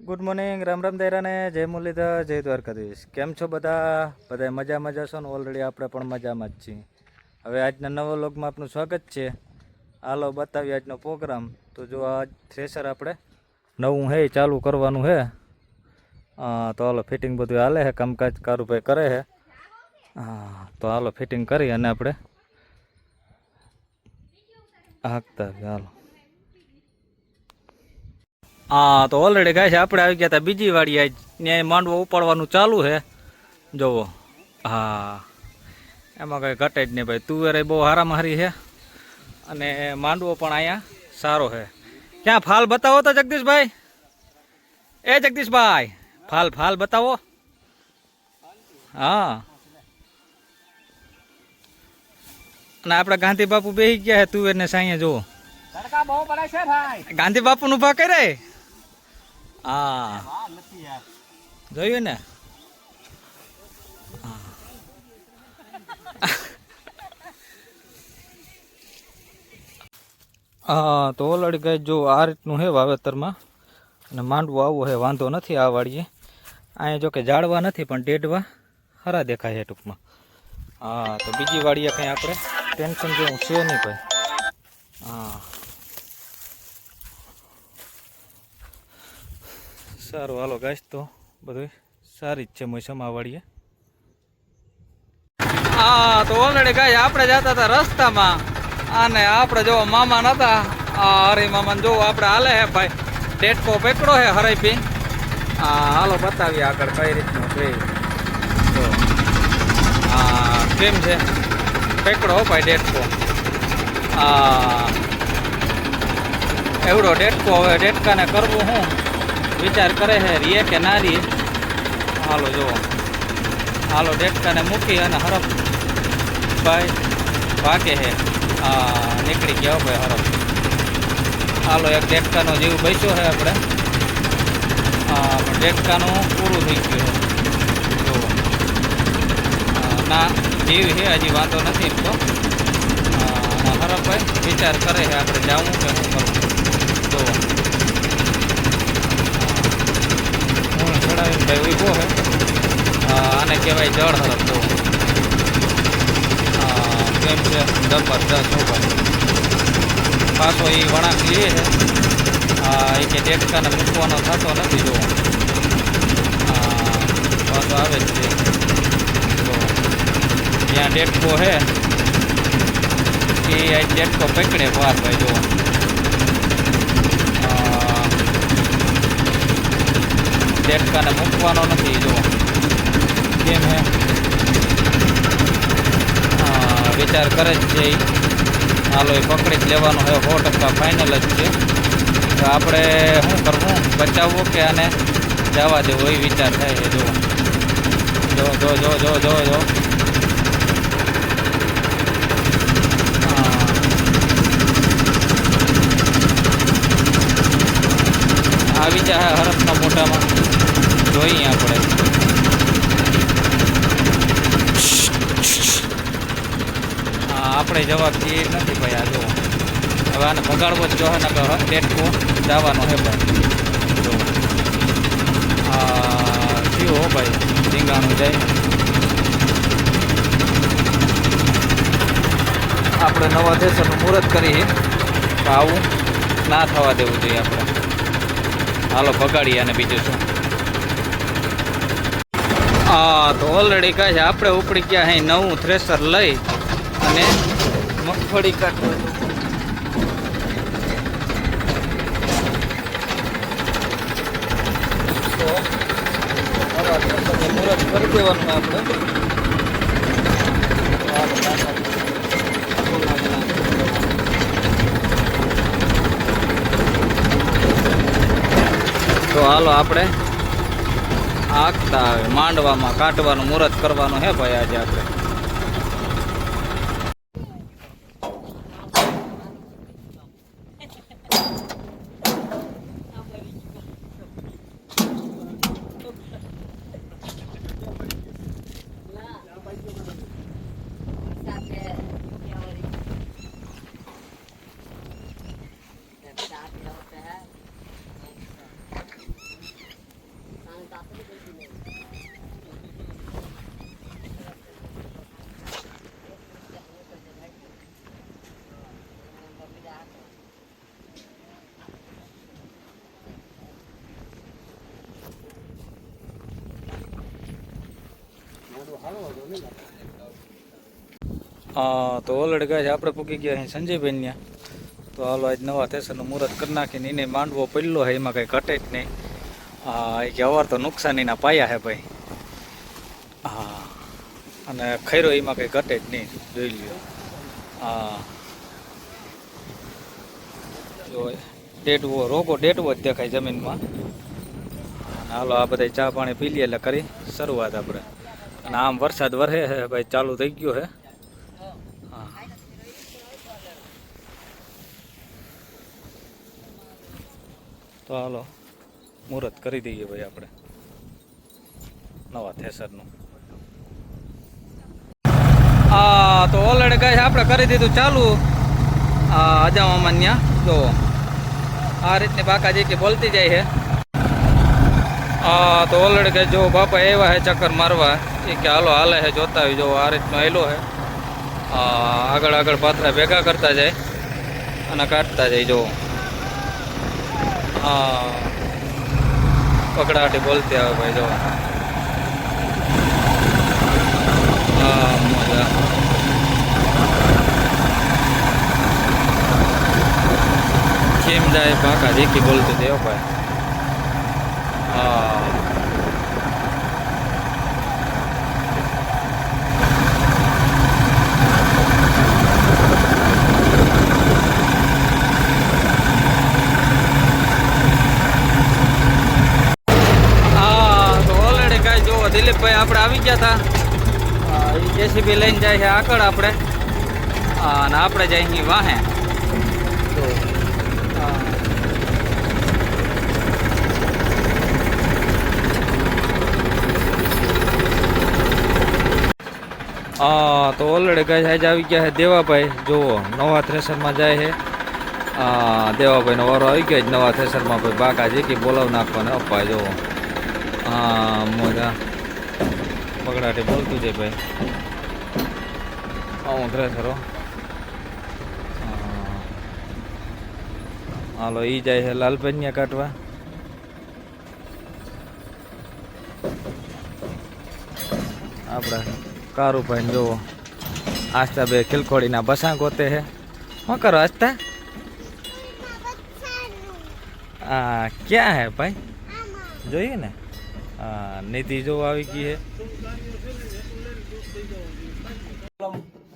Good morning, Ram Ram દૈરાને, જય મુરલીધર, જય દ્વારકાધીશ. કેમ છો બધા મજામાં જશો ને? ઓલરેડી આપણે પણ મજામાં જ છીએ. હવે આજના નવા વ્લોગમાં આપનું સ્વાગત છે. હાલો બતાવીએ આજનો પ્રોગ્રામ. તો જો આજ થ્રેસર આપણે નવું હે ચાલુ કરવાનું હે. તો હાલો ફિટિંગ બધું હાલે છે, કામકાજ કારુભાઈ કરે છે. તો હાલો ફિટિંગ કરી અને આપણે હાંકતા હાલો. તો ઓલરેડી ગાય છે આપણે આવી ગયા હતા બીજી વાડી. આજ ત્યાં માંડવો ઉપાડવાનું ચાલુ છે જોવો. એમાં કંઈ ઘટે જ નહીં ભાઈ. તુવેર બહુ હારામાં હારી છે અને માંડવો પણ અહીંયા સારો છે. ક્યાં ફાલ બતાવો તો જગદીશભાઈ, એ જગદીશભાઈ ફાલ બતાવો. અને આપણે ગાંધી બાપુ બેસી ગયા છે તુવેર ને સાંયે જુઓ. ગાંધી બાપુ નું ભા કરે. જોયું ને. તો ઓલરેડી કઈ જો આ રીતનું છે વાવેતરમાં. અને માંડવું આવું છે, વાંધો નથી આ વાડીએ. અહીંયા જો કે ઝાડવા નથી પણ ડેડવા ખરા દેખાય છે ટૂંકમાં. તો બીજી વાડીએ કંઈ આપણે ટેન્શન જેવું છે નહીં ભાઈ. સારું હાલો ગાઈસ, તો બધું સારી જ છે મોસમા વાળીએ. તો ઓલરેડી ગાય આપણે જતા હતા રસ્તામાં અને આપણે જો મામા નતા. હરી મામા જો આપણે હાલે હે ભાઈ, ડેટકો પકડો હે હરાઈ. હાલો બતાવીએ આગળ કઈ રીતનું છે. તો કેમ છે પકડો ભાઈ ડેટકો. એવડો ડેટકો. હવે ડેટકાને કરવું હું વિચાર કરે છે, રીએ કે ના રીએ. હાલો જુઓ, હાલો ડેટકાને મૂકી અને હરફ ભાઈ ભાગે છે. નીકળી ગયા ભાઈ હરફ. હાલો એક ડેટકાનો જીવ બચ્યો છે આપણે. ડેટકાનું પૂરું થઈ ગયું જુઓ. ના જીવ છે હજી, વાંધો નથી તો. હરફ ભાઈ વિચાર કરે છે આપણે જવું કે શું કરવું. જુઓ ચડાવીને ભાઈ ઉભો છે. આને કહેવાય જળ હરફ. જુઓ કેમ છે જબરદસ્ત હો ભાઈ. પાછો એ વળાંક લે છે. એ કે ડેટકાને મૂકવાનો થતો નથી. જુઓ પાછો આવે જ છે. તો જ્યાં ડેટકો છે એ ડેટકો પકડે વાર ભાઈ. જુઓ ડેટકાને મૂકવાનો નથી. જુઓ કેમ હે વિચાર કરે જ છે. હાલો એ પકડી જ લેવાનો છે, 100% ફાઇનલ જ છે. તો આપણે શું કરવું, બચાવવું કે આને જવા દેવું, એ વિચાર થાય છે. જુઓ જો જો જો જો જો જો આવી જાય હરફના મોઢામાં. જોઈએ આપણે. આપણે જવાબ દઈએ નથી ભાઈ. આ જુઓ હવે આને ભગાડવો જ જો ને ડેટકો જવાનો હે ભાઈ. જો થયું હો ભાઈ, ધીંગાણું જાય. આપણે નવા થેસરનું મુહૂર્ત કરીએ તો આવું ના થવા દેવું જોઈએ આપણે. હાલો ભગાડીએ અને બીજું શું. તો ઓલરેડી કહે છે આપણે ઉપડી ગયા અહીં નવું થ્રેસર લઈ અને મગફળી કાઢવા. મુહૂર્ત કરી દેવાનું આપણે. તો હાલો આપણે આખતા આવે માંડવામાં કાઢવાનું મુહૂર્ત કરવાનું હે ભાઈ આજે આપણે. તો ઓલરેડી ગાય આપણે પૂકી ગયા અહીં સંજયભાઈ ત્યાં. તો હાલો આજ નવા થેસરનું મુહૂર્ત કરી નાખીને એને માંડવો પડલો છે, એમાં કંઈ ઘટે જ નહીં. કે અવાર તો નુકસાનીના પાયા છે ભાઈ. હા, અને ખૈરો એમાં કંઈ ઘટે જ નહીં, જોઈ લ્યો. હા, જો ડેટવો રોગો ડેટવો જ દેખાય જમીનમાં. હાલો આ બધા ચા પાણી પી લઈએ એટલે કરી શરૂઆત આપણે. અને આમ વરસાદ વરસે છે ભાઈ, ચાલુ થઈ ગયો છે. હા, તો હાલો મુહૂર્ત કરી દઈએ ભાઈ આપણે નવા થેસરનું. તો ઓલરેડી ગાય આપણે કરી દીધું ચાલુ. અજામામાં ત્યાં જો આ રીતની બાકાજી કે બોલતી જાય છે. તો ઓલરેડી કે જો બાપા એવા હે ચક્કર મારવા એ કે હાલો હાલે છે, જોતા આવી જો આ રીતનો હેલો છે. આગળ આગળ પાથરા ભેગા કરતા જાય અને કાઢતા જાય. જો પકડાટી બોલતી આવે ભાઈ. જો મજા. કેમ જાય બાકા જેકી બોલતું થયો ભાઈ. દિલીપભાઈ આપણે આવી ગયા હતા. એ જેસીબી લઈને જાય છે આગળ આપણે, અને આપણે જાય અહીં વાહે. તો ઓલરેડી ગાય આજે આવી ગયા છે દેવાભાઈ. જુઓ નવા થ્રેસરમાં જાય છે. દેવાભાઈનો વારો આવી ગયો જ નવા થ્રેસરમાં ભાઈ. બાકા જેકી બોલાવ નાખવાને અપાય. જુઓ મોજા બગડાટી બોલતું જાય ભાઈ. આવું થ્રેસરો. હાલો ઈ જાય છે લાલભાઈ કાઢવા. આપણા કારુભાઈ જોવો આસ્તા બે ખીલખોડીના બસા ગોતે છે. શું કરો આસ્તા? ક્યાં હે ભાઈ? જોઈએ ને. નિધિ જો આવી ગઈ છે.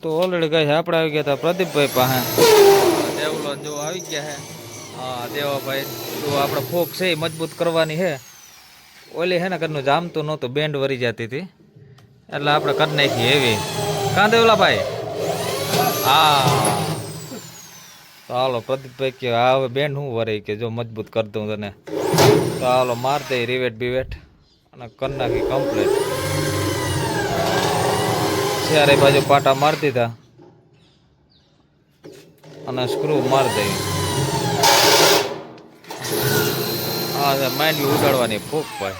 તો ઓલરેડી ગઈ આપણે આવી ગયા હતા પ્રદીપભાઈ પાસે. દેવલો જો આવી ગયા છે. દેવાભાઈ જો આપણે ફોક છે એ મજબૂત કરવાની છે. ઓલી હે ને ઘરનું જામતું નહોતું, બેન્ડ વરી જતી હતી એટલે આપણે કરી નાખી એવી. કાં દેવલા ભાઈ? તો હાલો પ્રદીપભાઈ કે હવે બેન્ડ હું વરાઈ કે જો મજબૂત કરી દઉં તને. તો હાલો માર દે રિવેટ બિવેટ અને કરી નાખી કમ્પ્લીટ. ચારે બાજુ પાટા મારી દીધા અને સ્ક્રૂ મારી દઈ. માંડવી ઉડાડવાની ફૂક ભાઈ.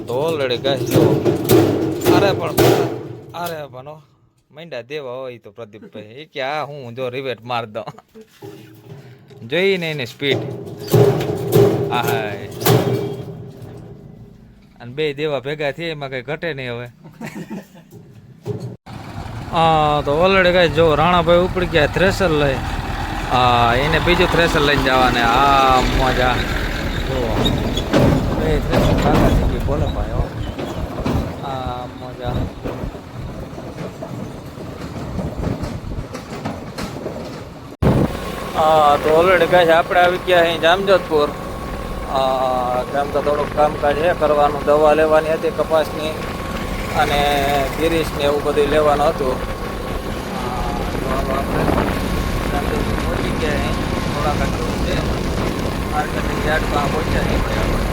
તો ઓલરેડી ગાય જો અરે પણ માંડા દેવા હોય તો પ્રદીપભાઈ એ કે હું જો રિવેટ માર દઉં. જોઈ ને એની સ્પીડ. અને બે દેવા ભેગા થયા એમાં કઈ ઘટે નહીં હવે. તો ઓલરેડી કઈ જો રાણાભાઈ ઉપડી ગયા થ્રેસર લઈ. એને બીજું થ્રેસર લઈને જવાને. મજા જો બે થ્રેસર કાકા થઈ બોલે ભાઈ. મજા. તો ઓલરેડી કહે છે આપણે આવી ગયા અહીં જામજોધપુર. કેમ તો થોડુંક કામકાજ છે કરવાનું. દવા લેવાની હતી કપાસની અને ગિરીશને એવું બધું લેવાનું હતું. આપણે પહોંચી ગયા અહીં થોડાક દૂર છે. માર્કેટની યાર્ડમાં પહોંચ્યા નહીં ભાઈ આપણે.